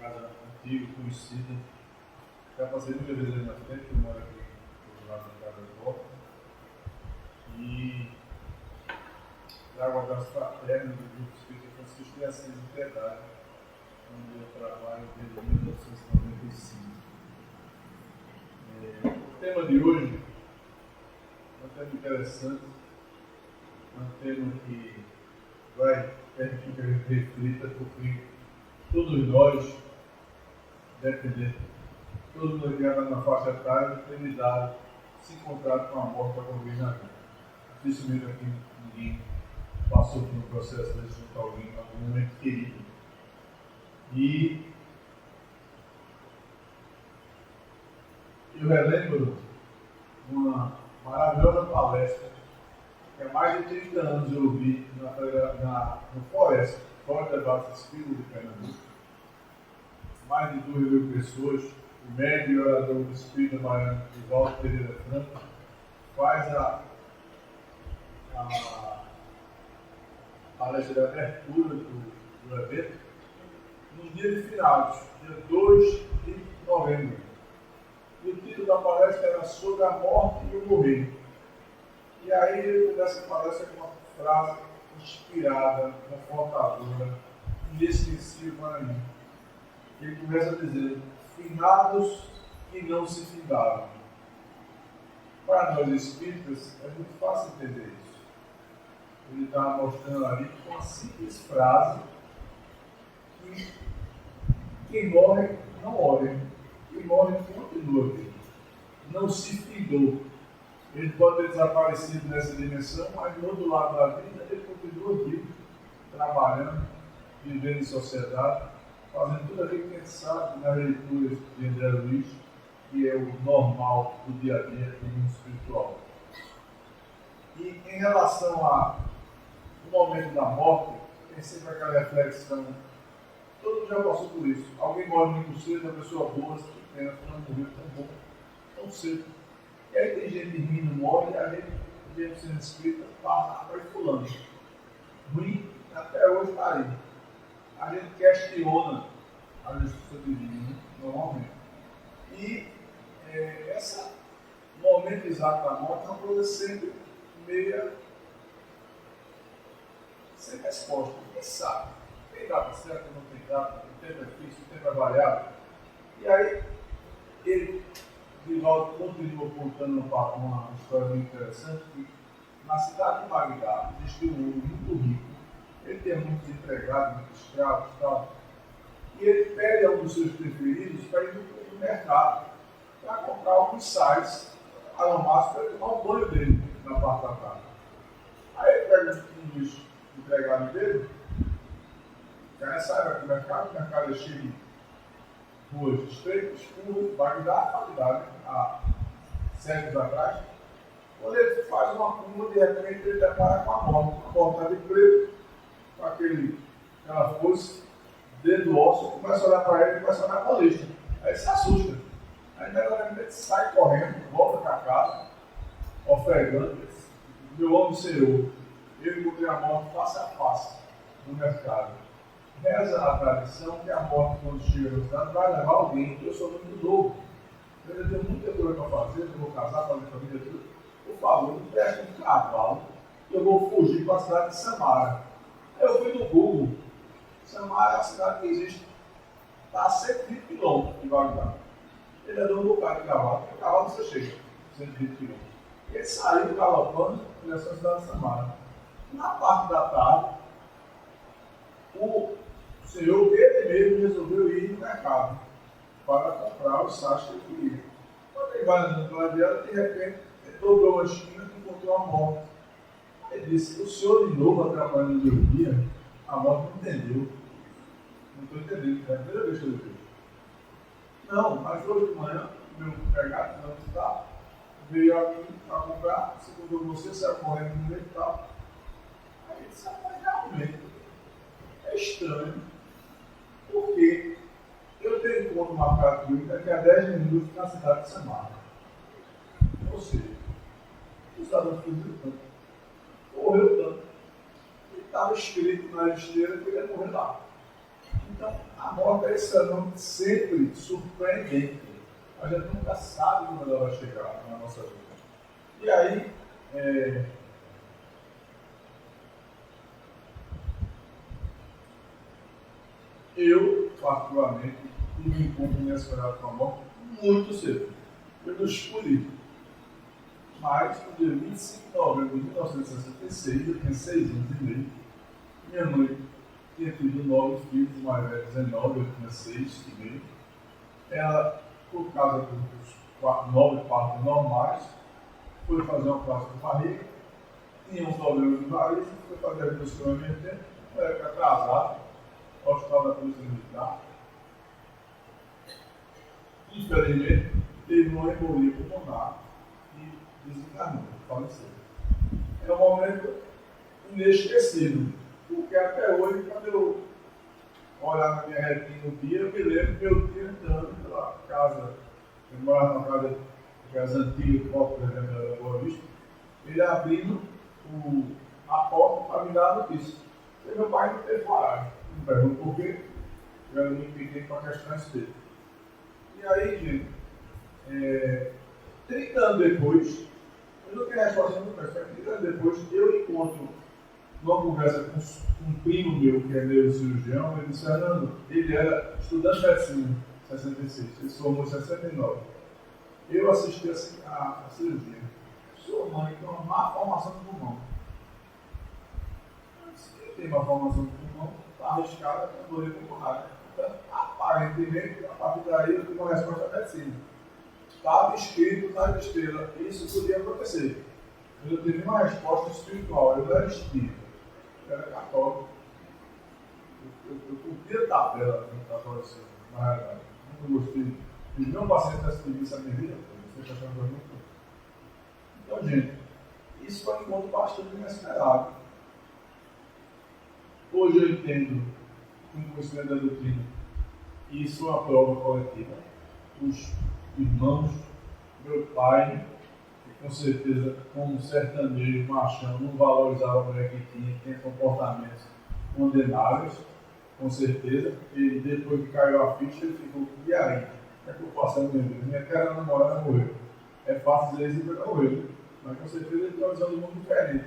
casa antiga, conhecida. Já passei muitas vezes ali na frente, eu moro aqui do lado da casa da volta. E da água das fraternas do Grupo Espírita Francisco de Assis de Piedade, onde eu trabalho desde 1995. O tema de hoje é um tema interessante, é um tema que vai permitir que a gente reflita, porque todos nós, dependendo, todo mundo que anda na faixa etária tem lidado, se encontrado com a morte alguma vez na vida. Dificilmente aqui ninguém passou por um processo desse junto a alguém, algum momento querido. E eu relembro uma maravilhosa palestra que há mais de 30 anos eu ouvi no Floresta, Fora Debate Espírita de Pernambuco. Mais de 2.000 pessoas, o médico e orador do Espírito Baiano, Ivaldo Pereira Franco, faz a palestra de abertura do evento nos dias de finados, dia 2 de novembro. E o título da palestra era sobre a morte e o morrer. E aí ele começa a palestra com uma frase inspirada, confortadora, inesquecível para mim. Ele começa dizendo: finados que não se findaram. Para nós espíritas é muito fácil entender isso. Ele estava mostrando ali com uma simples frase que quem morre não morre, quem morre continua vivo, não se findou. Ele pode ter desaparecido nessa dimensão, mas do outro lado da vida ele continua vivo, trabalhando, vivendo em sociedade, fazendo tudo aquilo que a gente sabe nas leituras de André Luiz, que é o normal do dia a dia do mundo espiritual. E em relação ao momento da morte, tem sempre aquela reflexão. Todo mundo já passou por isso. Alguém morre muito cedo, uma pessoa boa, que pena, não morreu tão bom, tão cedo. E aí tem gente rindo, morre, e a gente sendo espírita, passa para fulano. Ruim, até hoje está aí. A gente questiona a justiça divina, normalmente. E esse momento exato da morte é uma coisa sempre meia sem resposta. Ninguém sabe. Tem data certa, não tem data, o tempo é fixo, o tempo é variável. E aí, ele, Divaldo, continua contando uma história muito interessante, que na cidade de Bagdá existiu um homem muito rico. Ele tinha muitos empregados, muitos escravos e tal. E ele pede a um dos seus preferidos para ir no mercado para comprar alguns sais aromáticos para tomar o banho dele na parte da tarde. Aí ele pega um dos empregados dele, o cara sai para o mercado é cheio de ruas estreitas, escuras, Bagdá, né? Há séculos atrás. Quando ele faz uma curva, de repente ele depara com a porta de preto, com aquela foice dentro do osso, começa a olhar para ele e começa a olhar para a lista. Aí ele se assusta. Aí ele sai correndo, volta para casa, ofegando, meu homem Senhor, eu encontrei a morte face a face no mercado. Reza a tradição que a morte, quando chega no estado, vai levar alguém. Eu sou muito novo, eu ainda tenho muita coisa para fazer, eu vou casar, fazer família, tudo. Por favor, me preste um cavalo, que eu vou fugir para a cidade de Samara. Aí eu fui no Google. Samara é uma cidade que existe, está a 120 quilômetros de Bagdá. Ele andou um bocado de cavalo, porque o cavalo você chega, 120 quilômetros. Ele saiu galopando em direção à cidade de Samara. Na parte da tarde, o senhor, ele mesmo, resolveu ir no mercado para comprar os sachos que ele queria. Quando ele vai andando pela viagem, de repente, ele dobrou uma esquina e encontrou a morte. Ele disse: o senhor de novo atrapalhando o meu dia? A morte não entendeu. Não estou entendendo, é a primeira vez que eu vejo. Não, mas hoje de manhã, o meu empregado, não está, veio aqui para comprar, segundo você, saiu correndo no meio e tal. Aí ele disse: mas realmente é estranho, porque eu tenho encontro marcado comigo daqui a 10 minutos na cidade de Samara. Ou seja, o cidadão fugiu tanto, correu tanto, e estava escrito na esteira que ele ia morrer lá. Então, A morte é esse fenômeno sempre surpreendente. A gente nunca sabe quando ela vai chegar na nossa vida. E aí, eu, particularmente, tive um encontro inesperado com a morte muito cedo. Eu não escolhi. Mas, no dia 25 de novembro de 1966, eu tinha 6 anos e meio. Minha mãe tinha tido 9 filhos, o mais velho 19, eu tinha 6 e meio. Ela, por causa dos 9 partos normais, foi fazer uma plástico de barriga, tinha um problema de variz, foi fazer a redução ao mesmo tempo, era atrasado, ao hospital da Polícia Militar. Infelizmente, teve uma embolia pulmonar e desencarnou, faleceu. É um momento inesquecível, porque até hoje, quando eu olhar na minha retina no dia, eu me lembro que eu tinha entrando pela casa, eu morava numa casa antiga, própria da Boa Vista, ele abrindo a porta para me dar a notícia. E meu pai não teve coragem. Me perguntou por quê. Eu era muito pequeno para questões dele. E aí, gente, 30 anos depois, eu não tenho resposta no mas 30 anos depois, eu encontro numa conversa com um primo meu, que é neurocirurgião, ele disse, Fernando, ele era estudante de medicina, 66, ele se formou em 69. Eu assisti a cirurgia. Sua mãe tem uma má formação do pulmão. Quem tem uma formação do pulmão, está arriscada para doer pulmonar. Então, aparentemente, a partir daí, eu tive uma resposta da medicina. Estava escrito na estrela, isso podia acontecer. Mas eu tive uma resposta espiritual, eu não era espírita, eu era católico. Eu curtia a tabela no catolicismo, na realidade. Nunca gostei. E meu paciente dessa serviço a minha vida, você está achando muito. Então, gente, isso foi um encontro bastante inesperado. Hoje eu entendo, com o conhecimento da doutrina, que isso é uma prova coletiva. Os irmãos, meu pai, que com certeza, como sertanejo, machão, não valorizava a mulher que tinha comportamentos condenáveis, com certeza, e depois que caiu a ficha, ele ficou, e aí? O que é que eu faço a minha vida? Minha cara namorada morreu. É fácil dizer isso porque ela morreu, mas com certeza ele está usando um mundo diferente.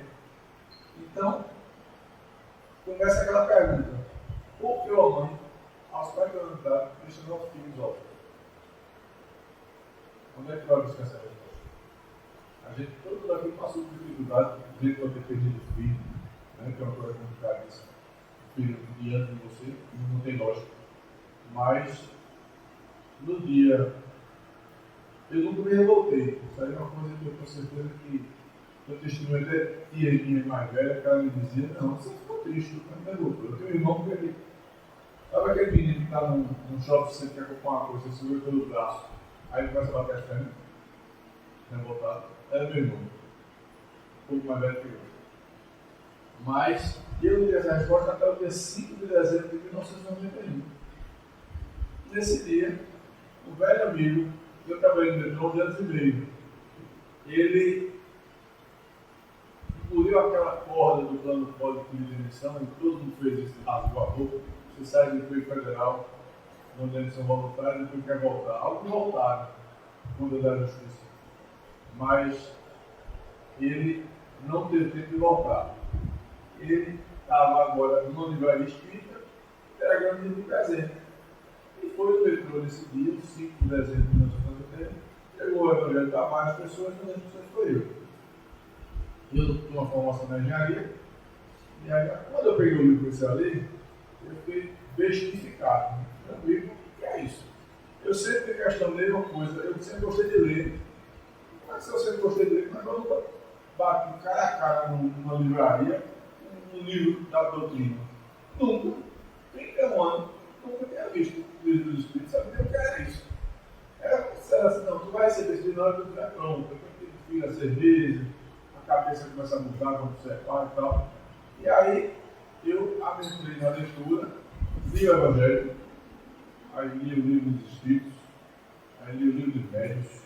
Então, começa aquela pergunta: por que a mãe, aos 40 anos de idade, deixa nossos filhos órfãos? Onde é que vai buscar essa resposta? A gente, todo mundo aqui passou por dificuldade, dentro de ter perdido o filho, né, que é uma coisa complicadíssima. O filho diante de você, não tem lógica. Mas, no dia, eu nunca me revoltei. Isso aí é uma coisa que eu tenho certeza que eu testemunho até tia minha mais velha, que ela me dizia, não, você ficou triste, não me revoltou. Eu tenho um irmão que ele, sabe aquele menino que está num shopping, você quer comprar uma coisa, você segura pelo braço, aí ele começa a bater as pernas, revoltado. Era meu irmão, um pouco mais velho que eu. Mas eu não dei essa resposta até o dia 5 de dezembro de 1991. Nesse dia, um velho amigo, eu trabalhei no metrô 11 anos e meio, ele engoliu aquela corda do plano público de demissão, e todo mundo fez isso, rasgou a roupa, você sai do emprego federal, onde eles são voluntários, e depois quer voltar. Alguns voltaram, quando da justiça. Mas ele não teve tempo de voltar. Ele estava agora numa livraria espírita, entregando livro de presente. E foi no metrô nesse dia, 5 de dezembro de 1990, pegou o evangelho para mais pessoas, mas as pessoas foi eu. Eu tinha uma formação na engenharia, e aí, quando eu peguei o livro que comecei a ler, eu fiquei bestificado. Meu livro, o que é isso? Eu sempre questionei uma coisa, eu sempre gostei de ler. Mas eu sempre gostei de ler, mas eu nunca bati cara a cara numa livraria, um livro da doutrina. Nunca, 31 anos, nunca tinha visto o livro do Espírito, sabia o que era isso. Era como se era assim, não, tu vai receber esse livro, tu vai pronto, eu fiz a cerveja, a cabeça começa a mudar, vamos observar e tal. E aí, eu aventurei na leitura, li o Evangelho, aí li o livro dos Espíritos, aí li o livro dos Médios,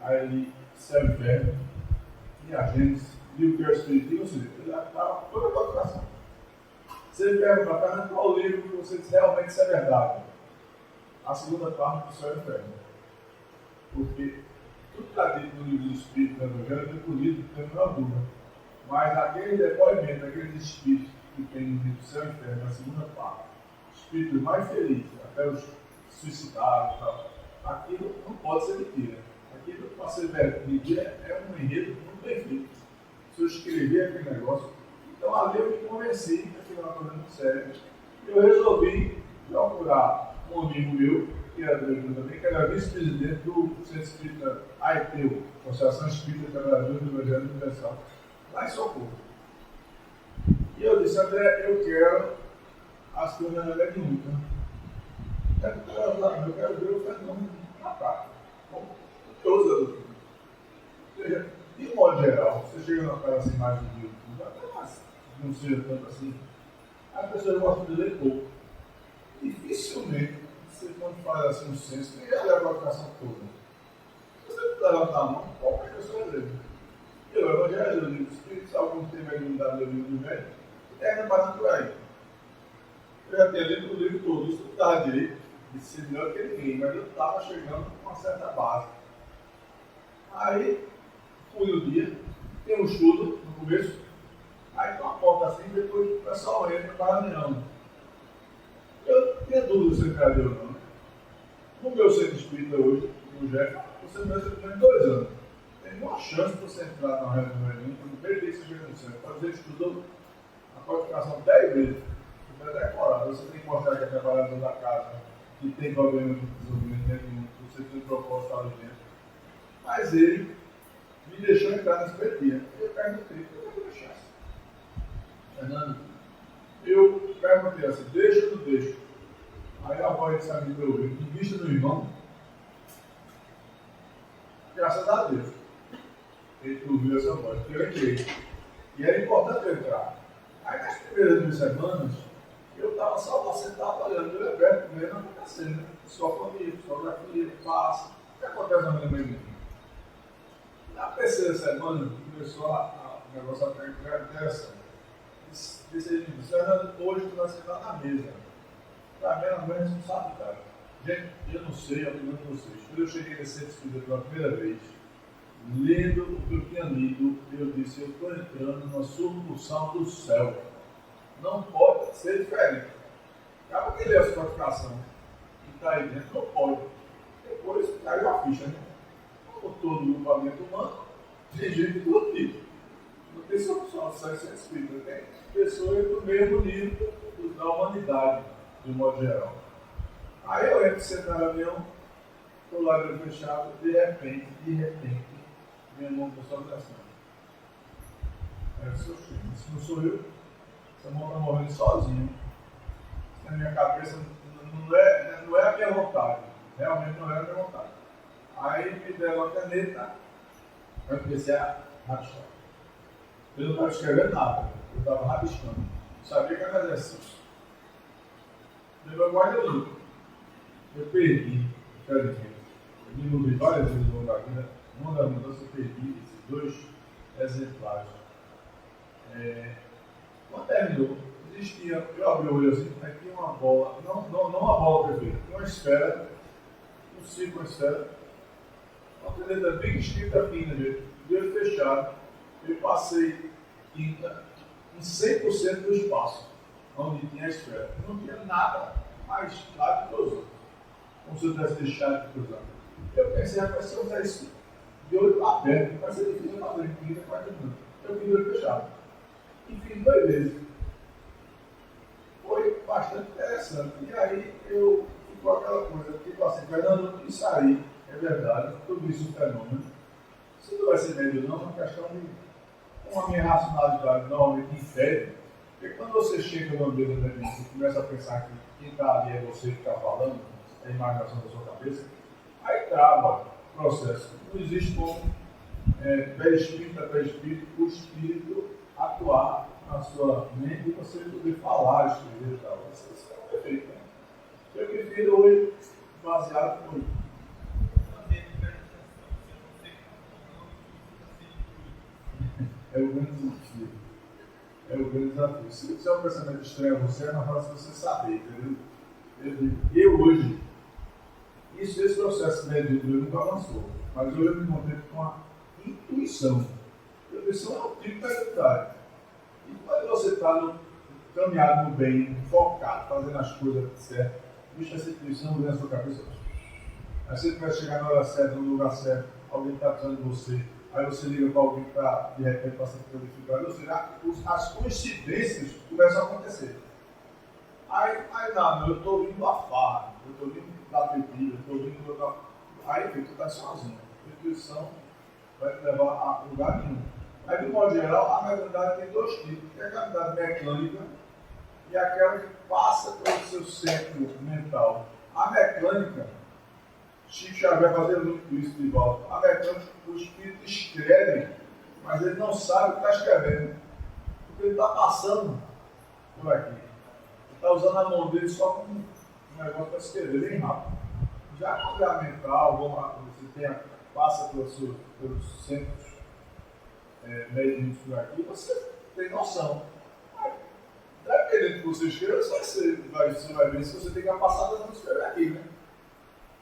aí li Céu e Inferno, li a Gênesis, li o que é o Espiritismo, ou seja, eu já estava toda a coração. Se ele perguntar, Fernando, qual livro que você diz realmente isso é verdade? A segunda parte do céu e inferno. Porque tudo está dito no livro do Espírito do Evangelho, eu tenho lido, não tenho a menor dúvida. Mas aquele depoimento, aqueles espíritos que tem no livro do céu e inferno, na segunda parte, espíritos mais felizes, até os suicidados e tal, aquilo não pode ser mentira. Aquilo, para ser mentira, é um enredo muito bem feito. Se eu escrever aquele negócio, então ali eu me convenci que aquilo era uma coisa muito séria. Eu resolvi procurar um amigo meu, que era do também, que era vice-presidente do Centro Espírita AETEU, Associação Espírita Trabalhadores do Evangelho Universal, lá em Socorro. E eu disse, André, eu quero as coisas na mediúnica. Eu quero ver o fenômeno na prática, como todos os outros. Ou seja, de um modo geral, você chega naquelas imagens de YouTube, até mais, não seja tanto assim, as pessoas gostam de ler pouco. Dificilmente, você quando faz assim um censo, nem já leva a qualificação toda. Se você levantar a mão, qualquer pessoa lê. Eu, Evangelho, eu digo, Espírito, alguns têm mediunidade do livro do velho, e termina parando por aí. Eu já tinha lido o livro todo, isso não estava direito, de ser melhor que ninguém, mas eu estava chegando com uma certa base. Aí, fui no dia, tem um estudo no começo, aí tem uma porta assim, depois o pessoal entra para a reunião. Eu tinha dúvida se entraria ou não. No meu centro espírita hoje, no GEF, você mesmo tem 2 anos. Tem uma chance de você entrar na reunião, no primeiro dia que você chega no centro. Pode dizer que estudou a qualificação 10 vezes. Você vai decorar. Você tem que mostrar que é trabalhador da casa, que tem problema de desenvolvimento, que você tem um propósito ali dentro. Mas ele me deixou entrar nesse dia. Eu perguntei, por que eu deixasse? Fernando, eu perguntei assim, deixa ou não deixa? Aí a voz disse a mim, meu ouvido, em vista do irmão, graças a Deus, ele ouviu essa voz, porque eu entrei. E era importante eu entrar. Aí nas primeiras 2 semanas, eu estava só sentado olhando, eu aberto, vendo acontecendo, né? Psicofobia, psicografia, passe, o que acontece na minha mente? Na terceira semana, começou o negócio a ficar interessante. Disse ele, Fernando, hoje tu vai sentar na mesa. Para mim, era uma responsabilidade. Gente, eu não sei, eu não sei vocês. Quando eu cheguei nesse centro espírita pela primeira vez, lendo o que eu tinha lido, eu disse, eu estou entrando numa submissão do céu. Não pode ser diferente. Acaba que lê a sua classificação que está aí dentro, não pode. Depois caiu a ficha, né? Como todo grupamento humano, tem gente de todo tipo. Não tem solução, só isso é espírita. Tem pessoas do mesmo nível da humanidade, de um modo geral. Aí eu entro sento na reunião, estou lá fechado, de repente, minha mão começou a coração. Aí eu disse, isso não sou eu, essa mão está morrendo sozinho. Na minha cabeça não é a minha vontade, realmente não era a minha vontade. Aí me deram a caneta, eu comecei a rabiscar. Eu não estava escrevendo nada, eu estava rabiscando. Eu sabia que era exercício. Meu guarda-livro. Eu perdi, infelizmente. Eu me mudei várias vezes no lugar vida. Uma das mudanças eu perdi esses 2 exemplares. Quando terminou, existia, eu abri o olho assim, aí tinha uma bola, não uma bola perfeita, tinha uma esfera, um círculo, uma esfera, uma caneta bem escrita fina, de olho fechado. Eu passei tinta em 100% do espaço onde tinha a esfera. Não tinha nada mais claro que os outros. Como se eu tivesse deixado de cruzar. Eu pensei, rapaz, se eu usar isso de olho aberto, vai ser difícil fazer em 30, 40 minutos. Eu fiz de olho fechado. E fiz 2 vezes. Foi bastante interessante. E aí eu ficou aquela coisa, tipo assim, Fernando, isso aí é verdade, tudo isso é um fenômeno. Se não vai ser médio não, é uma questão de uma minha racionalidade normalmente impede. Porque quando você chega numa mesa da gente e começa a pensar que quem está ali é você que está falando, é a imaginação da sua cabeça, aí trava o processo. Não existe como perispírito a perispírito, o espírito atuar na sua mente e você poder falar, escrever e tal. Isso é um defeito, né? Eu prefiro hoje baseado no. É o grande sentido. É o o grande desafio. Se é um pensamento estranho a você, é mais fácil você saber, entendeu? Eu hoje, esse processo médio eu nunca avançou, mas hoje eu me encontrei com uma intuição. A intuição é o tipo da identidade. E quando você está caminhado no bem, focado, fazendo as coisas certas, bicho, essa intuição vem na sua cabeça. Aí você vai chegar na hora certa, no lugar certo, alguém está precisando de você, aí você liga para alguém que está, de repente, passando por dificuldade, ou seja, as coincidências começam a acontecer. Aí não, eu estou vindo da farra, eu estou vindo da bebida, eu estou vindo da... Aí, tu está sozinho. A intuição vai te levar a lugar nenhum. Aí, de modo geral, a mediunidade tem dois tipos. Tem a mediunidade mecânica e aquela que passa pelo seu centro mental. A mecânica, Chico Xavier fazia muito isso de volta. A mecânica, o espírito escreve, mas ele não sabe o que está escrevendo. Porque ele está passando por aqui. Está usando a mão dele só como um negócio para escrever bem rápido. Já quando é a mental, você passa pelos centros médios por aqui, você tem noção. Dependendo do que você escreva, você vai ver se você tem capacidade de não escrever aqui, né?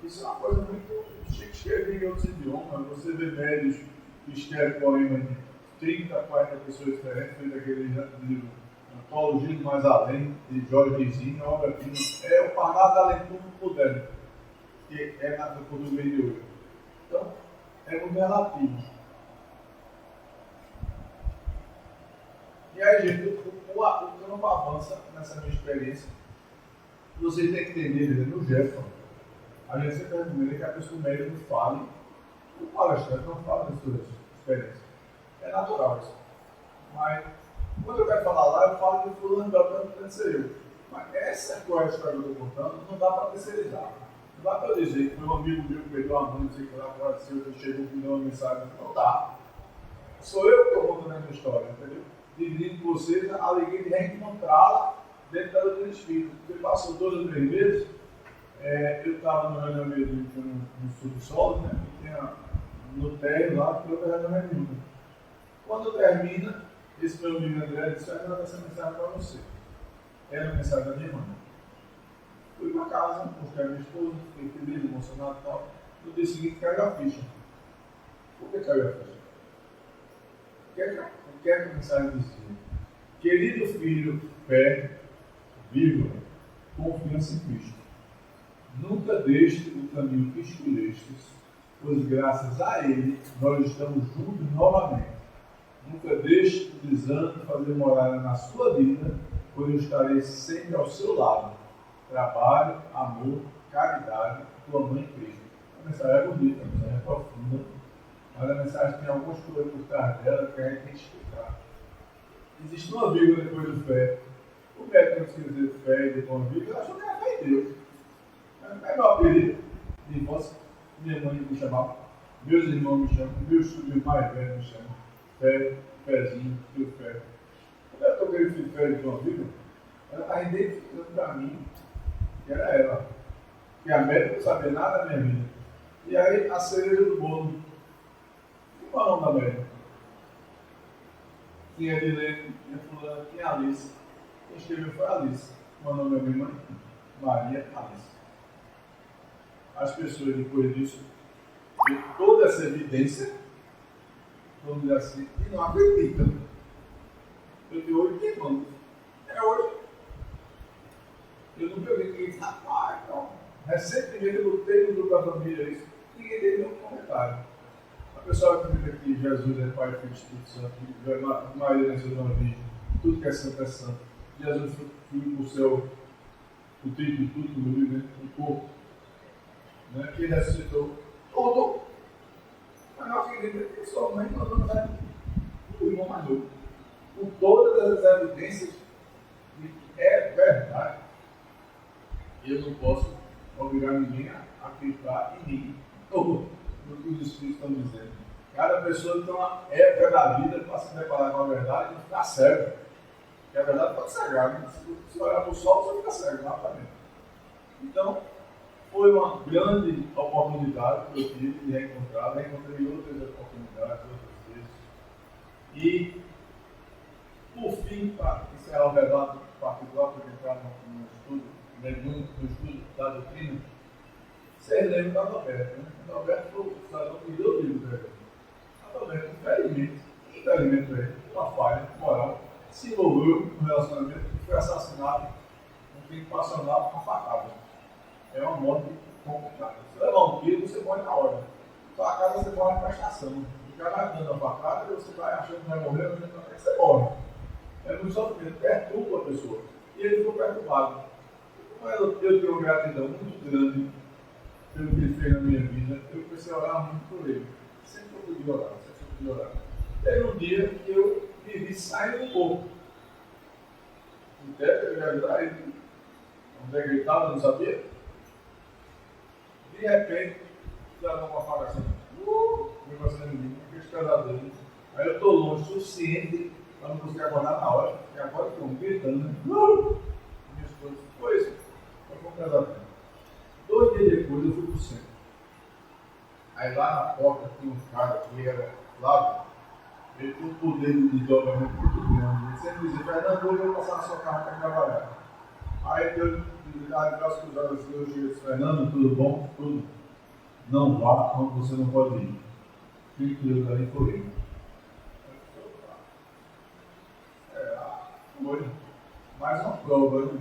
Isso é uma coisa muito chique, escrever em outros idiomas. Você vê médios que escrevem poemas de 30, 40 pessoas diferentes, feito aquele livro Antologia do Mais Além, de Jorge Rizinho, obra-prima. É o Parnaso da Leitura Moderna, que é na cultura do meio de hoje. Então, é muito relativo. E aí, gente, o campo avança nessa minha experiência. Você tem que entender, no Jefferson, a gente sempre recomenda que a pessoa médica fale, o palestrante não fala das suas experiências. É natural isso. Mas, quando eu quero falar lá, eu falo de fulano, tanto ser eu. Mas essa história que eu estou contando, não dá para terceirizar. Não dá para eu dizer que foi um amigo meu que perdeu a mãe, não sei o que lá, apareceu, que chegou e me deu uma mensagem. Não dá. Sou eu que estou contando a minha história, entendeu? Dividindo com vocês a alegria de reencontrá-la dentro da doutrina espírita. Porque passou 2 ou 3 meses, eu estava no reunião mediúnica no subsolo, né? E tinha no térreo lá, que eu reunião mediúnica. Quando termina, esse meu amigo André disse: vai mandar essa mensagem para você. Era a mensagem da minha mãe. Fui para casa, busquei a minha esposa, fiquei feliz, emocionado e tal. No dia seguinte caiu a ficha. Por que caiu a ficha? O que é que a mensagem dizia? Querido filho, fé, vírgula, confiança em Cristo. Nunca deixe o caminho que escolhestes, pois graças a Ele nós estamos juntos novamente. Nunca deixe o desânimo fazer morada na sua vida, pois eu estarei sempre ao seu lado. Trabalho, amor, caridade, tua mãe Cristo. A mensagem é bonita, a mensagem é profunda, mas a mensagem tem algumas coisas por trás dela que a gente tem que explicar. Existe uma vírgula depois do fé. O médico não escreveu fé e depois uma vírgula, achou que era fé em Deus. É meu apelido de infância, minha mãe me chamava, meus irmãos me chamam, meus filhos mais velhos me chamam. Fé, Fezinho, teu Fé. Quando eu toquei esse Fé de uma vírgula, ela está identificando para mim que era ela. Que a médica não sabia nada da minha vida. E aí a cereja do bolo. Qual é o nome da médica? Tinha Edilene, tinha fulana, tinha Alice. Quem escreveu foi a Alice. O nome da minha mãe? Maria Alice. As pessoas depois disso, de toda essa evidência, vamos dizer assim, e não acreditam. Eu tenho 8 anos. É hoje. Eu não peguei ninguém. Rapaz, então. Recentemente eu lutei no grupo da família isso. Ninguém deu nenhum comentário. A pessoa acredita que Jesus é Pai, Filho e Espírito Santo, Maria nasceu de uma virgem, tudo que é santo é santo. Jesus foi para o céu, o trigo de tudo, no livro, né? O corpo, né? Que ressuscitou tudo. Mas não acredita que sua mãe mandou na o irmão mais novo. Com todas as evidências de que é verdade, eu não posso obrigar ninguém a acreditar em mim. Ou no que os Espíritos estão dizendo. Cada pessoa tem uma época da vida para se deparar com a verdade e ficar cego. Porque a verdade pode cegar, né? Se olhar para o sol, você fica cego, rapidamente. Então, foi uma grande oportunidade que eu tive de reencontrei outras oportunidades, outras vezes. E Por fim, para encerrar o relato particular, para entrar no estudo, no estudo da doutrina, vocês lembram da Adalberto, né? Adalberto foi o cidadão que deu o livro para ele. Adalberto, infelizmente para ele, uma falha moral, se envolveu no relacionamento e foi assassinado um crime passional com facada. É uma morte complicada. Se levar um tiro, você morre na hora. Sua casa você morre na estação. O cara vai dando a facada e você vai achando que vai morrer, mas até que você morre. É muito sofrimento, perturba a pessoa. E ele ficou perturbado. Mas eu tenho uma gratidão muito grande pelo que ele fez na minha vida. Eu comecei a orar muito por ele. Sempre eu podia orar, sempre eu podia orar. Teve um dia que eu me vi saindo um pouco. Até eu ia ajudar ele. Onde é que ele estava, não sabia. De repente, já dá uma faca assim. Me passando em mim, aqueles pesadelos. Aí eu estou longe o suficiente para não conseguir acordar na hora. E agora estou gritando, né? Minha esposa, foi isso. Foi um pesadelo. 2 dias depois eu fui para o centro. Aí lá na porta tinha um cara que era lá. Ele tinha um poder de desdobramento muito grande. Ele sempre dizia: Fernando, hoje eu vou passar na sua casa para trabalhar. Aí eu disse: braços cruzados assim, eu disse: Fernando, tudo bom? Tudo. Não vá onde você não pode ir. Fique que Deus ali por ele. Foi mais uma prova, né?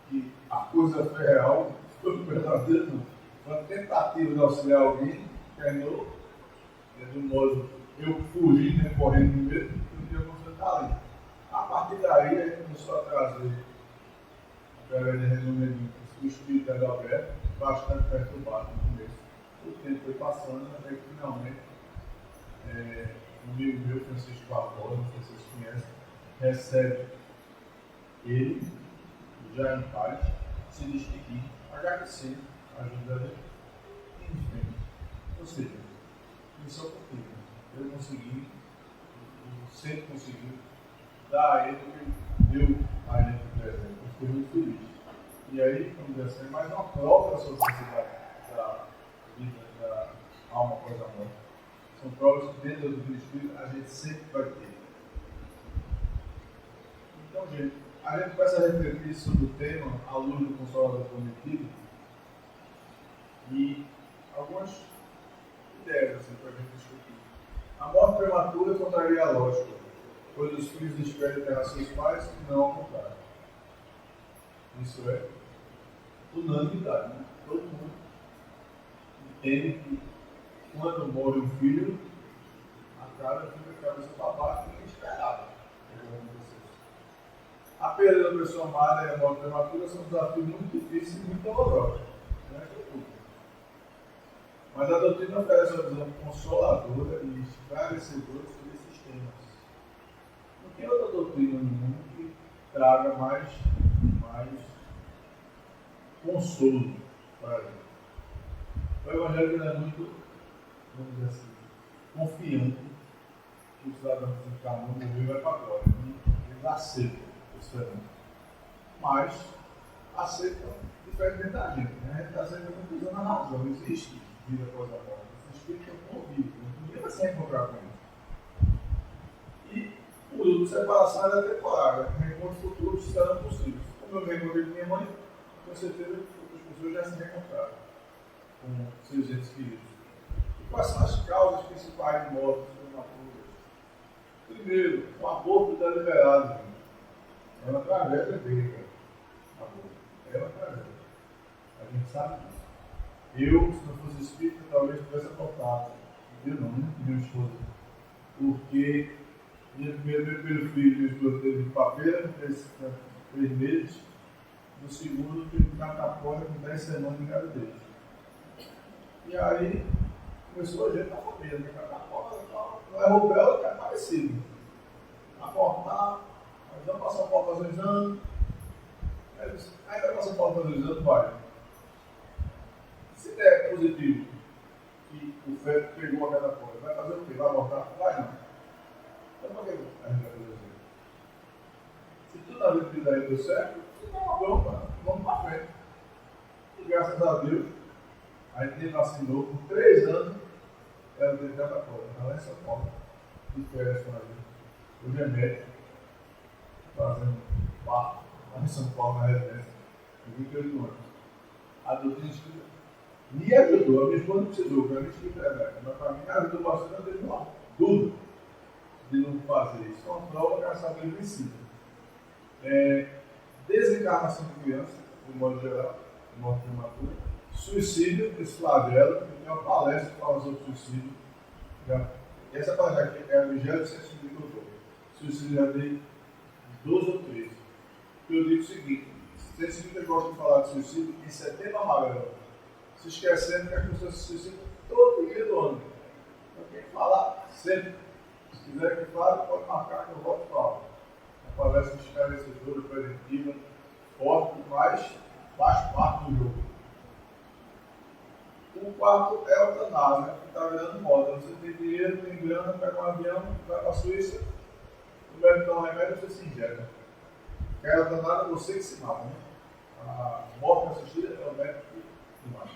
Que a coisa foi real, foi um verdadeiro. Uma tentativa de auxiliar alguém, terminou, de um modo eu fugi, né, correndo no meio, e um dia eu consegui estar ali. A partir daí, ele começou a trazer, através de resumo, o espírito de Alberto, bastante perturbado no começo. O tempo foi passando, até que finalmente, um amigo meu, Francisco Barbosa, não sei se vocês conhecem, recebe ele, já em paz, se despedir, agradecer a ajuda dele, enfim. Ou seja, missão cumprida. Eu consegui, sempre consegui dar a ele o que ele deu a ele de presente. Eu fiquei muito feliz. E aí, vamos dizer assim, mais uma prova da sociedade, da vida, da alma após a morte. São provas que dentro do Espírito a gente sempre vai ter. Então, gente, a gente começa a refletir sobre o tema à luz do Consolador Prometido e algumas ideias assim, para a gente discutir. A morte prematura contraria a lógica, pois os filhos esperam enterrar seus pais e não ao contrário. Isso é unanimidade, né? Todo mundo entende que quando morre um filho, a cara fica a cabeça para baixo e esperado. A perda da pessoa amada e a morte prematura são desafios muito difíceis e muito dolorosos. Não é tudo. Mas a doutrina oferece uma visão consoladora e esclarecedora sobre esses temas. Não tem outra doutrina no mundo que traga mais consolo para a gente. O Evangelho não é muito, vamos dizer assim, confiante que o cidadão que se encarnou, morreu e vai para a glória. Eles aceitam esse fenômeno. Mas aceitam diferente da gente. Né? A gente aceita muito usando a razão. Não existe vida após a morte. Esse espírito é convívio. Ninguém vai se encontrar com ele. E o uso de separação é temporário. Reencontros futuros serão possíveis. Como eu me reencontrei com minha mãe, com certeza outras pessoas já se reencontraram com seus entes queridos. E quais são as causas principais de mortes prematuras? Primeiro, o aborto deliberado. É uma tragédia bíblica. É uma tragédia. A gente sabe disso. Eu, se não fosse espírita, talvez tivesse abortado. Eu não, né? Minha esposa. Porque meu primeiro filho, minha esposa teve papeira, 3 meses. No segundo, teve catapora com 10 semanas de gravidez. E aí, começou a gente na família, né? Catapora e tal. Não é rubéola, que é parecido. Abortar, nós vamos passar o pau fazer o exame. Aí vai passar o pau fazer o exame, vai. Se der positivo, que o feto pegou a catapora, vai fazer o quê? Vai abortar? Vai não. Então, por que a gente vai fazer assim? Se tudo na vida que daí deu certo, vamos para frente. E graças a Deus, a gente vacinou por 3 anos, ela teve catapora. Ela é em São Paulo, de férias com a gente. Hoje é médico, fazendo lá em São Paulo, na residência, de 28 anos. A doutrina espírita me ajudou, a minha esposa não precisou, para mim espírita é velha, mas para mim ajudou bastante, eu tenho uma dúvida de não fazer isso. Então, a prova que ela sabe vencida. Desencarnação de criança, de modo geral, de modo prematuro, suicídio, esse flagelo, eu tenho uma palestra que fala sobre suicídio. Essa palestra aqui é a 26ª que eu dou. Suicídio já dei 12 ou 13. Eu digo o seguinte: se você gosta de falar de suicídio, em setembro amarelo, se esquecendo que as pessoas se suicidam todo dia do ano. Então tem que falar sempre. Se quiser que fale, pode marcar que eu volto e falo. A palestra esclarecedora, preventiva, forte, mas faz parte do jogo. O quarto é a eutanásia, que está virando moda. Você tem dinheiro, tem grana, pega um avião, vai para a Suíça, o médico dá um remédio, você se injeta. Porque a eutanásia é você que se mata, né? A morte assistida é o médico que mata.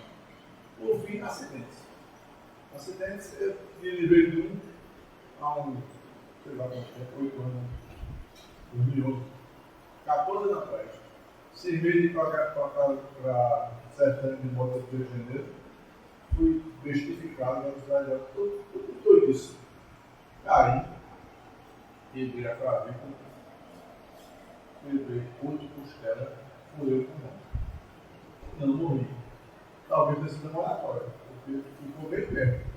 Por fim, acidentes. Acidentes, eu me livrei de um há sei lá quanto tempo, 8 anos, 2011. 14 na praia. Servi de para Sertânia de Moto do Rio de Janeiro. Fui bestificado na cidade de tudo isso. Aí, quebrei a clavícula, quebrei outro costela, furei o pulmão. Não morri. Talvez tenha sido moratório, porque ficou bem perto.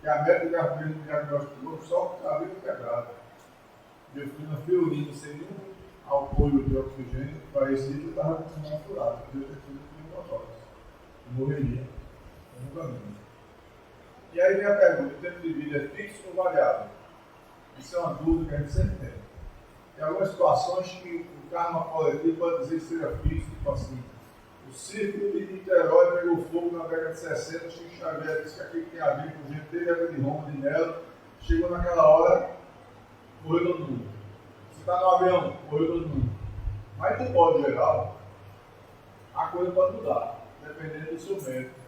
E a médica me diagnosticou só com a clavícula quebrada. Eu fui na Fiorina sem nenhum apoio de oxigênio, parecia que eu estava com o pulmão furado. Eu ter sido pneumotórax. Morreria. E aí vem a pergunta: o tempo de vida é fixo ou variável? Isso é uma dúvida que a gente sempre tem. Tem algumas situações que o karma coletivo pode dizer que seja fixo, tipo assim. O círculo de Niterói pegou fogo na década de 60, Chico Xavier disse que aqui tem a vida com gente, teve a vida de Roma, de Melo, chegou naquela hora, morreu todo mundo. Você está no avião, morreu todo mundo. Mas no modo geral, a coisa pode mudar, dependendo do seu método.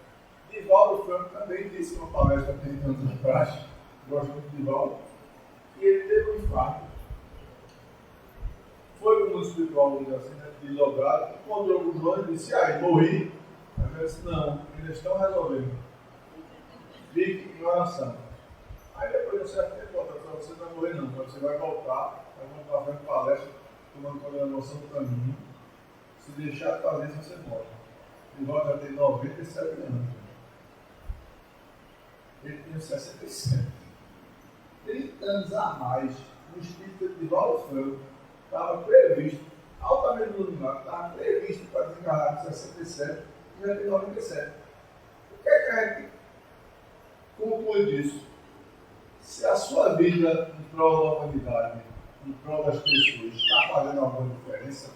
Divaldo Franco também disse numa palestra que tem anos atrás, gosto muito de Divaldo, que ele teve um infarto. Foi para o mundo espiritual, vamos dizer assim, né, deslogado, encontrou com o João e disse: aí, morri. Aí ele disse: não, eles estão resolvendo. Fique em oração. Aí depois de um certo tempo, você não vai morrer não, você vai voltar, vai voltar fazendo palestra, tomando coordenação do caminho. Se deixar de fazer isso, você morre. Divaldo já tem 97 anos. Ele tem 67. 30 anos a mais, no espírito de Divaldo Franco, estava previsto, altamente iluminado, estava previsto para desencarnar com 67 e já tem 97. O que é que a gente conclui disso? Se a sua vida em prol da humanidade, em prol das pessoas, está fazendo alguma diferença,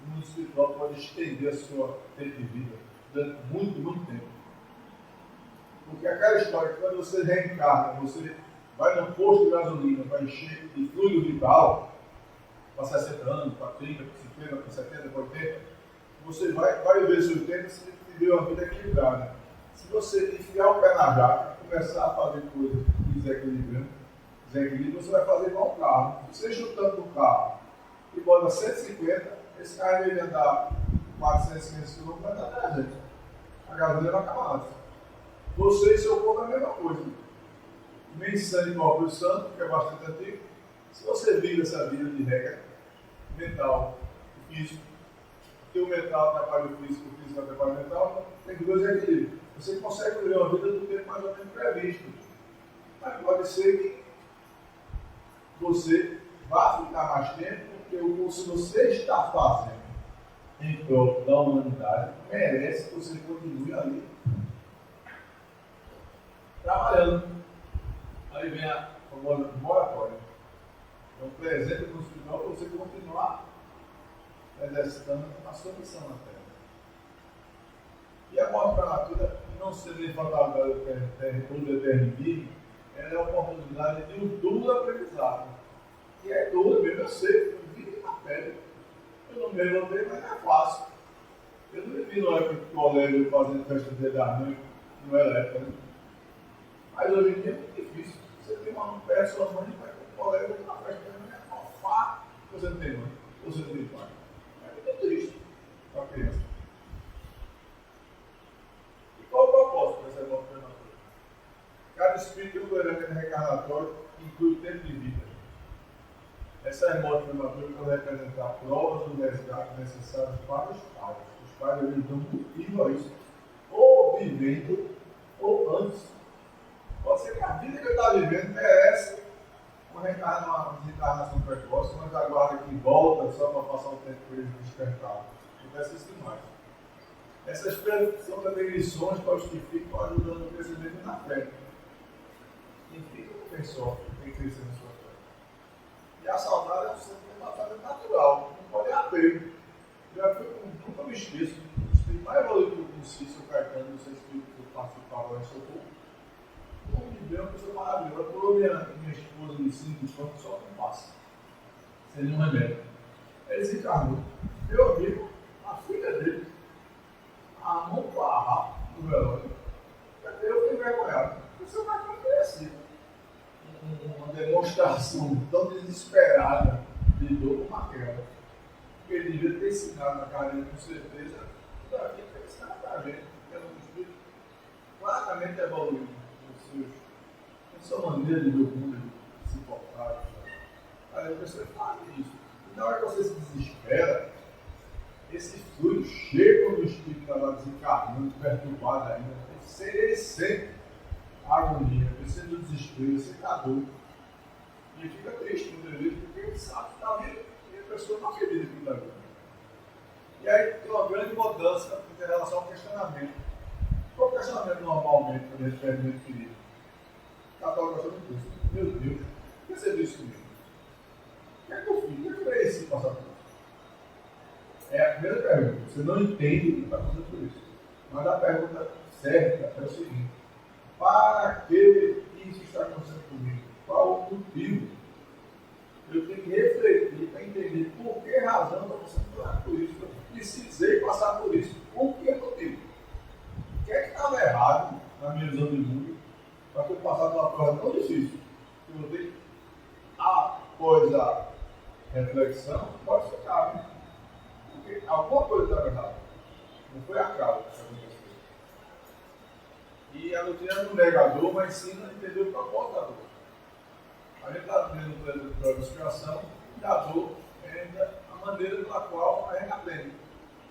o mundo espiritual pode estender a sua tempo de vida durante muito, muito tempo. Porque aquela história que quando você reencarna, você vai no posto de gasolina para encher de fluido vital, para 60 anos, para 30, para 50, para 70, para 80, você vai viver seus 80 se viver uma vida equilibrada. Se você enfiar o pé na jaca, começar a fazer coisas desequilíbrio, você vai fazer igual um carro. Se você chutando no carro e bota 150, esse carro ele andar 400 km, vai dar 300. A gasolina vai acabar antes. Você e seu corpo é a mesma coisa. Nem sangue igual o santo, que é bastante antigo. Se você vive essa vida de regra mental e físico, que o mental atrapalha o físico atrapalha o mental, tem dois equilíbrios. Você consegue viver uma vida do tempo mais ou menos previsto. Mas pode ser que você vá ficar mais tempo, porque o que você está fazendo em prol da humanidade merece que você continue ali trabalhando. Aí vem a famosa moratória. Então, presente no hospital para você continuar exercitando a sua missão na Terra. E a morte prematura, não sendo nem fatalidade do eterno, ela é a oportunidade de um duro aprendizado. E é duro mesmo, eu sei, eu vivo na pele. Eu não me revoltei, mas não é fácil. Eu não me vi na época do colégio fazendo festa de da mãe, não era época, né? Mas hoje em dia é muito difícil. Você tem uma peça, sua mãe vai com o colega na festa da mãe, você você não tem mãe, você não tem pai. É muito triste para a criança. E qual o propósito dessa morte prematura? Cada espírito tem um planejamento reencarnatório que inclui o tempo de vida. Essa morte prematura pode representar provas do resgate necessários para os pais. Os pais devem dar motivo a isso, ou vivendo, ou antes. Pode ser que a vida que ele está vivendo merece uma desencarnação precoce, mas aguarda que volta só para passar um tempo com ele despertar. Acontece isso demais. Essas são também lições para os que ficam ajudando no crescimento na fé. Quem fica não tem sorte, tem que crescer na sua fé. E a saudade é um sentimento natural, não pode haver. Nunca me esqueço, o espírito mais evoluído que eu conheci, seu Caetano, não sei se eu participava lá em Socorro. Um homem de Deus, uma pessoa maravilhosa, por minha esposa de 5 anos, só não passa. Sem nenhum remédio. Ele se encarnou. Meu amigo, a filha dele, a mão barra no velório. Eu fiquei envergonhado. O seu Caetano é assim. Uma demonstração tão desesperada de dor como aquela. Porque ele devia ter ensinado na carinha, com certeza, tudo aquilo que ele ensinava para a gente, que era um espírito claramente evoluído na sua maneira de ver o mundo, de se portar. Aí você fala disso. E na hora que você se desespera, esses fluidos chegam no espírito que estava desencarnando, perturbado ainda. Ele sente a agonia, ele sente o desespero, ele sente a dor. E fica triste muitas vezes, porque ele sabe que está vivo e a pessoa não acredita que está vivo. E aí tem uma grande mudança em relação ao questionamento. Qual o questionamento normalmente quando a gente perde muito querido? Católico gosta muito disso. Meu Deus, por que você disse comigo? O que é que eu fiz? O que é que eu mereci passar por isso? É a primeira pergunta. Você não entende o que está passando por isso. Mas a pergunta certa é o seguinte: para que isso está acontecendo comigo? Qual o motivo? Eu tenho que refletir para entender por que razão eu estou passando por isso. Eu precisei passar por isso. Por que motivo? O que é que estava errado na minha visão de mundo para ter passado uma prova tão difícil? Eu vou ter, após a reflexão, pode ficar, né? Porque alguma coisa estava errada. Não foi a causa que aconteceu. E a doutrina não nega a dor, mas ensina a entender o propósito da dor. A gente está vendo o plano de inspiração e a dor é a maneira pela qual a gente aprende.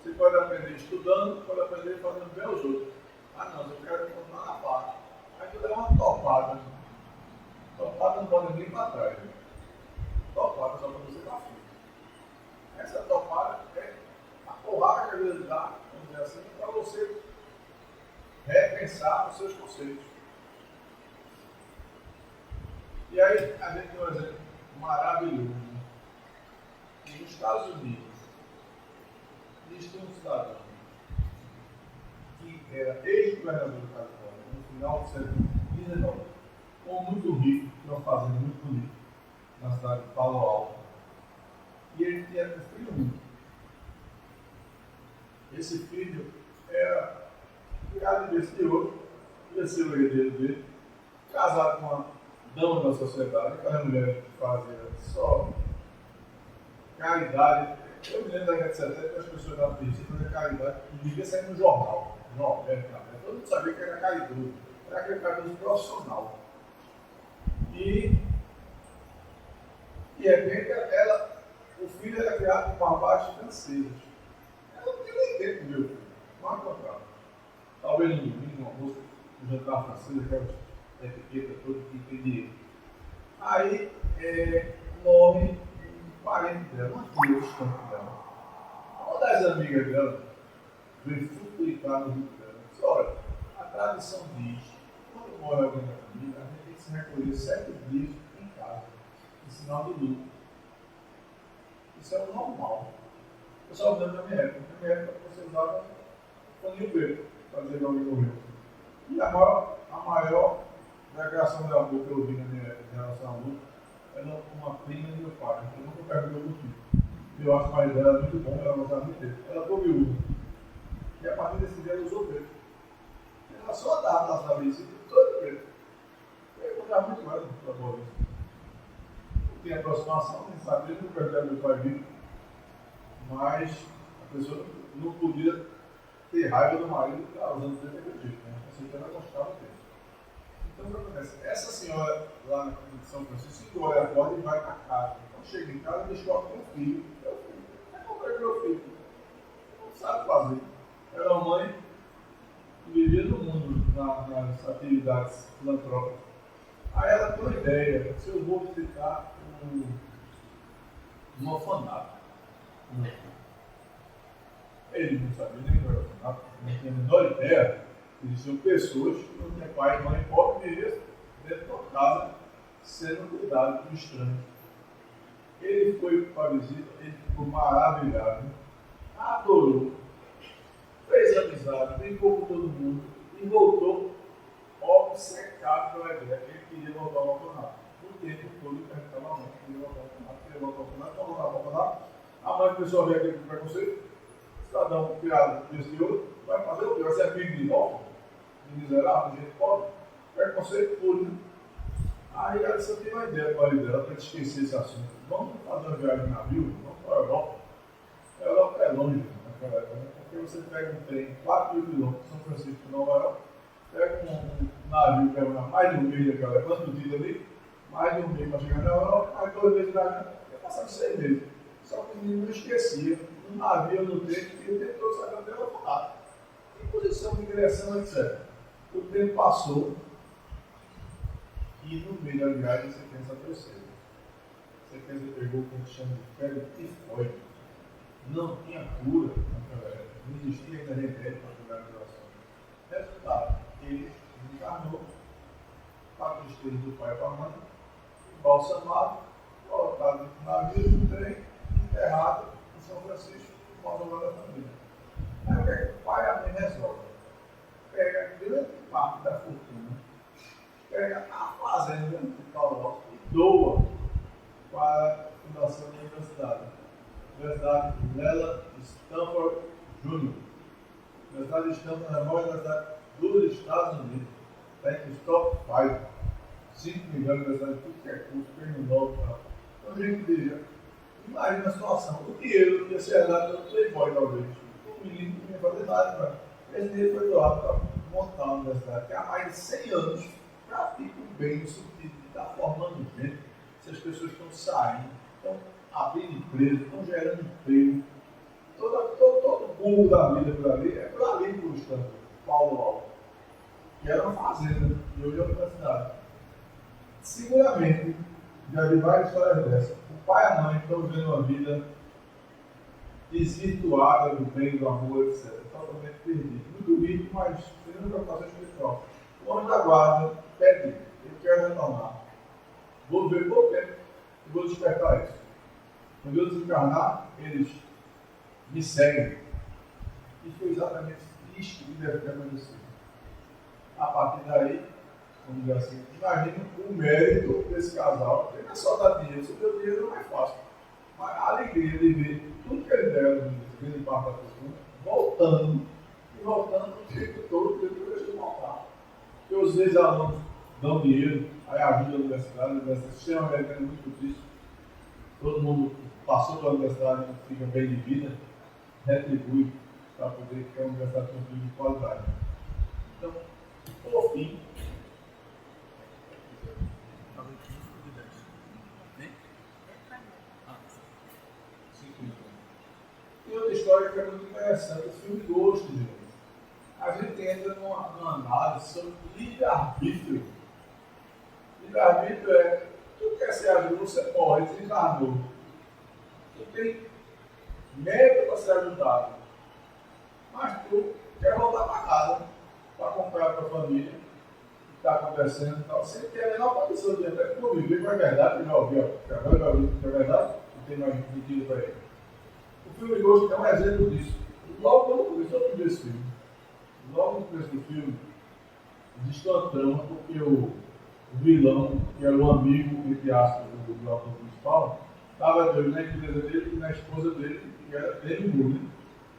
Você pode aprender estudando, pode aprender fazendo bem aos outros. Ah não, eu quero continuar na paz. Aquilo é uma topada. Topada não pode nem para trás. Né? Topada só para você para frente. Essa topada é a porrada que a vida dá, vamos dizer assim, para você repensar os seus conceitos. E aí a gente tem um exemplo maravilhoso. Nos Estados Unidos, existe um cidadão que era ex-governador da Califórnia no final do século XIX, um muito rico, tinha uma fazenda muito bonita na cidade de Palo Alto. E ele tinha um filho único. Esse filho era criado de outro, ia ser o herdeiro dele, casado com uma dama da sociedade, aquela mulher que fazia só caridade. Eu me lembro da década de 70 que as pessoas da polícia faziam caridade e devia sair no jornal. Todo mundo sabia que era caridoso, era aquele caridoso profissional. E de repente o filho era criado com babás francesas. Ela não tinha nem tempo, meu filho, não encontrava. Talvez no domingo, no almoço, no jantar francês, aquelas etiquetas todas que tem dinheiro. Aí morre um parente dela, uma tia distante dela. Uma das amigas dela veio suplicar no grupo dela. Disse: olha, a tradição diz que quando morre alguém da família, a gente tem que se recolher 7 dias em casa, em sinal de luto. Isso é o normal. Eu só me lembro da minha época. Na minha época você usava paninho preto para dizer que alguém morreu. E a maior declaração de amor que eu vi na minha época em relação ao luto era uma prima do meu pai. Eu nunca perguntei o motivo. Eu acho que o marido dela era muito bom, ela gostava muito dele. Ela foi viúva. E a partir desse dia ela usou preto. Ela só andava na sua vida, todo preto. Eu encontrava muito mais para boa vista. tem aproximação, nem sabia que o perdão do pai vivo, mas a pessoa não podia ter raiva do marido causando daquele jeito, né? A pessoa ela gostava dele. Então o que acontece? Essa senhora lá na São Francisco, se olha a porta e vai para casa. Então chega em casa e descobre meu filho. Meu filho, como é que meu filho? Não sabe fazer. Era uma mãe que vivia no mundo, nas atividades filantrópicas. Aí ela tem uma ideia, se eu vou visitar um orfanato. Ele não sabia nem o que era orfanato, não tinha a menor ideia. Existiam pessoas que não tinham pai e mãe pobre mesmo, dentro da casa, sendo cuidado por estranhos. Ele foi para a visita, ele ficou maravilhado, adorou, fez amizade, brincou com todo mundo e voltou obcecado pela ideia que ele queria voltar ao orfanato. O tempo todo ele perguntava à mãe que queria voltar ao orfanato, queria voltar ao orfanato, então voltava ao orfanato. A mãe começou a ver aquele preconceito, cidadão criado desse outro, vai fazer o quê? Vai ser amigo de novo? De miserável, de gente pobre? Preconceito puro, né? Aí ela só tem uma ideia com a dela para esquecer esse assunto. Vamos fazer uma viagem de navio, vamos para a Europa. A Europa é longe naquela época, né? Porque você pega um trem, 4 mil quilômetros, São Francisco para Nova York, pega um navio que é mais de um mês daquela época, quanto dia ali, mais de um mês para chegar na Europa, aí 2 meses na Europa, ia passar de 6 meses. Só que o menino não esquecia, um navio no tempo, e o tempo todo sabendo dela falar. Em posição de direção, etc. O tempo passou, e no meio da viagem você pensa terceiro. Você pensa que pegou o que a gente chama de febre tifoide. Não tinha cura naquela época, não existia ainda remédio para curar a situação. Resultado, ele encarnou, para a tristeza do pai e da mãe, embalsamado, colocado no navio, no trem, enterrado em São Francisco, com a nova da família. Aí o que é que o pai e a mãe resolvem? Pega grande parte da fortuna, pega a fazenda de Paulo e doa para a fundação da universidade. Universidade Lela Stanford Jr. Universidade de Stanford é a maior universidade dos Estados Unidos. Está entre os top 5. 5 milhões de universidades, tudo que é curso, prêmio Nobel e tal. Então a gente veja, imagina a situação. O dinheiro que ia ser dado pelo Playboy, talvez. O menino não ia fazer nada, esse dinheiro foi doado para montar uma universidade que há mais de 100 anos pratica o bem no sentido de estar formando gente. Essas pessoas estão saindo, estão abrindo empresa, estão gerando emprego. Todo o mundo da vida por ali é por ali por Stanford, Paulo Alto, que era uma fazenda, e hoje é uma universidade. Seguramente, já vi várias histórias dessas. O pai e a mãe estão vivendo uma vida desvirtuada do bem, do amor, etc. Totalmente perdido. Muito bonito, mas sem nenhuma preocupação espiritual. O anjo da guarda pede, eu quero retornar. Vou ver por tempo e vou despertar isso. Quando eu desencarnar, eles me seguem. E foi exatamente isso que deve ter acontecido. A partir daí, vamos dizer assim, imagina o mérito desse casal, porque não é só dar dinheiro, se deu dinheiro não é fácil. Mas a alegria de ver tudo que ele deu, grande parte da fortuna, voltando, e voltando o tempo todo, depois de voltar. Porque os ex-alunos dão dinheiro, aí ajuda a universidade, o sistema americano é muito difícil. Todo mundo passou pela universidade, fica bem de vida, retribui para poder ter uma universidade com de qualidade. Então, por fim, tem outra história que é muito interessante, o filme Gosto, gente. A gente entra numa análise sobre livre-arbítrio. Livre-arbítrio é, tu quer ser ajuda, você morre, você encarnou. Tu tem medo para ser ajudado, mas tu quer voltar para casa, para comprar para a família, que está acontecendo e tal. Você tem a menor condição de até conviver com a verdade, já ouviu, que agora vai ouvir que é verdade, não tem mais sentido para ele. O filme Gosto é um exemplo disso. Logo no começo, eu vi esse filme. Logo no começo do filme, existe uma trama porque o vilão, que era um amigo, entre aspas, do autor principal, estava de olho na empresa dele e na esposa dele, que era dele né?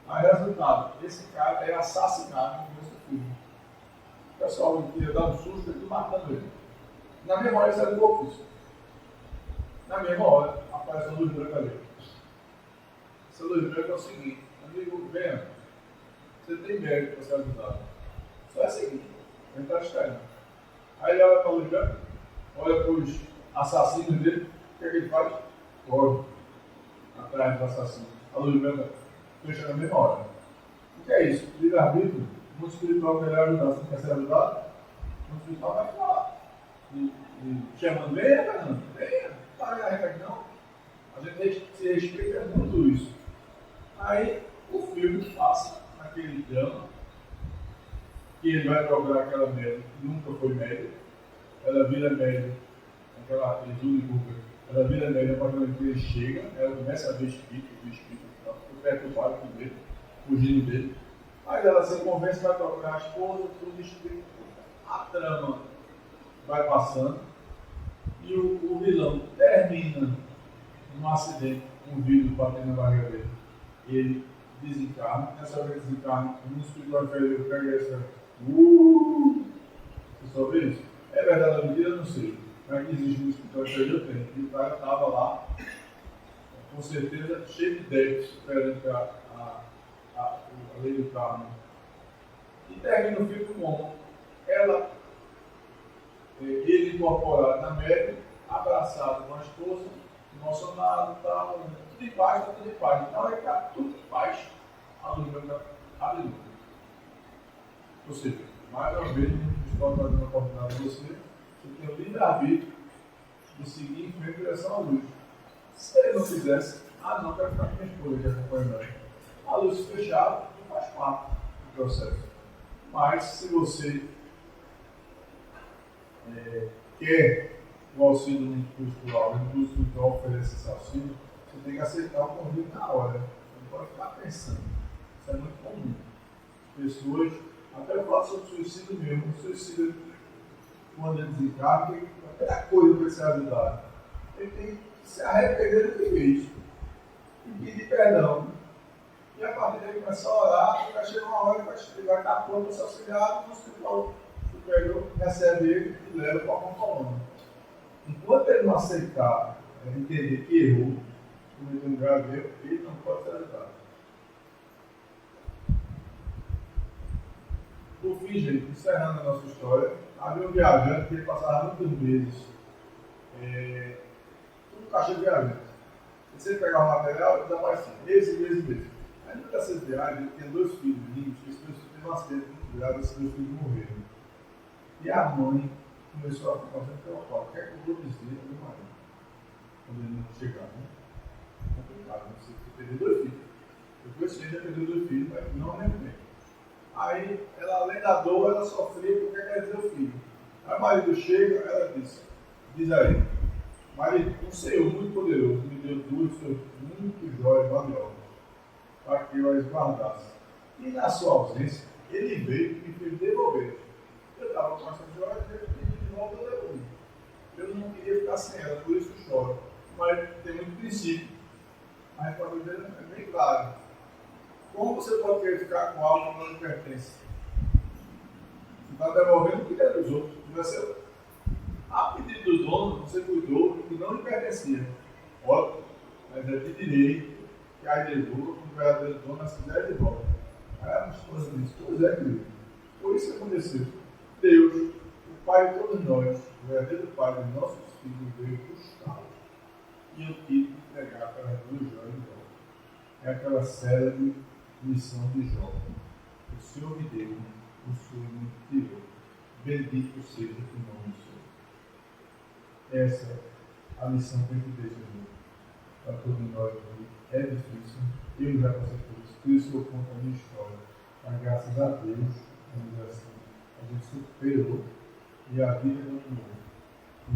Aí, resultado, esse cara é assassinado no começo do filme. O pessoal ia dar um susto e tudo matando ele. Na memória, isso era um pouco isso. Na mesma hora, aparece uma luz branca ali. Essa luz branca é o seguinte, amigo, venha, você tem mérito para ser ajudado. Só é o seguinte, ele está esperando. Aí ele olha para a luz branca, olha para os assassinos dele, o que é que ele faz? Corre atrás do assassino. A luz branca fecha na mesma hora. O que é isso? Livre-arbítrio. O mundo espiritual quer ajudar. Você quer ser ajudado? O mundo espiritual vai falar. E chamando, venha, Fernando, venha. Não está vendo aqui não? A gente se respeita muito isso. Aí o filme passa aquele drama que ele vai procurar aquela médica que nunca foi médica. Ela vira médica, aquela ajuda ela vira médica a partir do momento que ele chega, ela começa a ver espírito, fica perturbado com ele, fugindo dele. Aí ela se convence, vai procurar a esposa, tudo espírito, a trama vai passando e o vilão termina num acidente, um vidro batendo na barriga dele. Ele desencarna, nessa vez desencarna, o mundo espiritual inferior pega essa. Você só vê isso? É verdade ou mentira? Eu não sei. Mas que existe um espiritual inferior, tem. E o cara estava lá, com certeza, cheio de débitos, perante a lei do karma. E termina o filme como ele incorporado na média, abraçado com a esposa, emocionado, tal, tudo em paz, tá tudo em paz. Na hora que está tudo em paz, a luz branca abre luz. Ou seja, mais uma vez, a gente pode dar uma oportunidade a você tem o livre-arbítrio de seguir em frente em direção à luz. Se ele não fizesse, não quero ficar com minha esposa que acompanha. A luz fechada faz parte do processo. Mas se você quer o auxílio do mundo espiritual, o mundo espiritual oferece esse auxílio, você tem que aceitar o convite na hora. Você não pode ficar pensando. Isso é muito comum. Pessoas, até eu falo sobre suicídio mesmo, suicídio quando ele desencarna, a primeira coisa para ser ajudado, ele tem que se arrepender do que fez e pedir perdão. E a partir daí começar a orar, e vai chegar uma hora que ele vai estar pronto para ser auxiliado, no hospital superior recebe ele e leva para a controlando. Enquanto ele não aceitar, entender que errou, cometeu um grave erro, ele não pode ser ajudado. Por fim, gente, encerrando a nossa história, havia um viajante que ele passava muitos meses tudo caixa de viajante. Ele sempre pegava o material e desaparecia, meses. Aí, numa dessas viagens, ele tinha 2 filhos lindos, que esses 2 filhos teve um acidente muito grave, esses 2 filhos morreram. E a mãe começou a ficar preocupada. O que é que eu vou dizer ao meu marido? Quando ele não chegar, né? Complicado, você perdeu 2 filhos. Depois você já perdeu 2 filhos, mas não lembro bem. Aí, ela, além da dor, ela sofria porque quer dizer o filho. Aí o marido chega, ela diz a ele, marido, um Senhor muito poderoso me deu 2 seus muito joias valiosas, para que eu as guardasse. E na sua ausência, ele veio e me fez devolver. Eu estava com essas joias e ele pediu de volta a devolver. Eu não queria ficar sem ela, por isso choro. Mas tem muito princípio. A resposta dele é bem clara. Como você pode querer ficar com algo que não lhe pertence? Você está devolvendo o que é dos outros, não é seu. A pedido do dono, você cuidou do que não lhe pertencia. Óbvio, mas é de direito que a devolva quando o verdadeiro dono as quiser de volta. Aí a esposa disse, pois é, querido. Por isso que aconteceu. Deus, o Pai de todos nós, o verdadeiro Pai dos nossos filhos, veio buscá-los. E eu tive que entregar aquelas 2 joias de volta. É aquela célebre missão de Jó. O Senhor me deu, o Senhor me tirou. Bendito seja o nome do Senhor. Essa é a missão que a gente deixa para todos nós aqui. É difícil, eu já passei por isso que eu conto a minha história. Mas graças a Deus, vamos dizer assim, a gente superou e a vida continuou.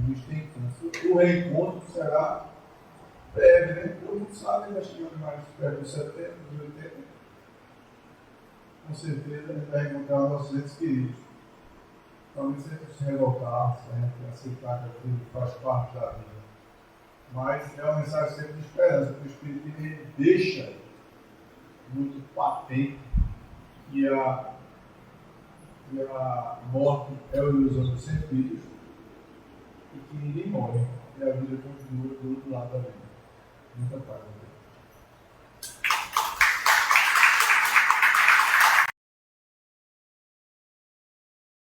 Existem encontros. O reencontro será breve, né? Todo mundo sabe, nós chegamos mais perto dos 70, dos 80. Com certeza a gente vai encontrar nossos entes queridos. Talvez se a gente se revoltar, se a gente aceitar que aquilo faz parte da vida. Mas é uma mensagem sempre de esperança, porque o Espírito ele deixa muito patente que a morte é a ilusão dos sentidos e que ninguém morre. e a vida continua do outro lado da vida. Muita paz.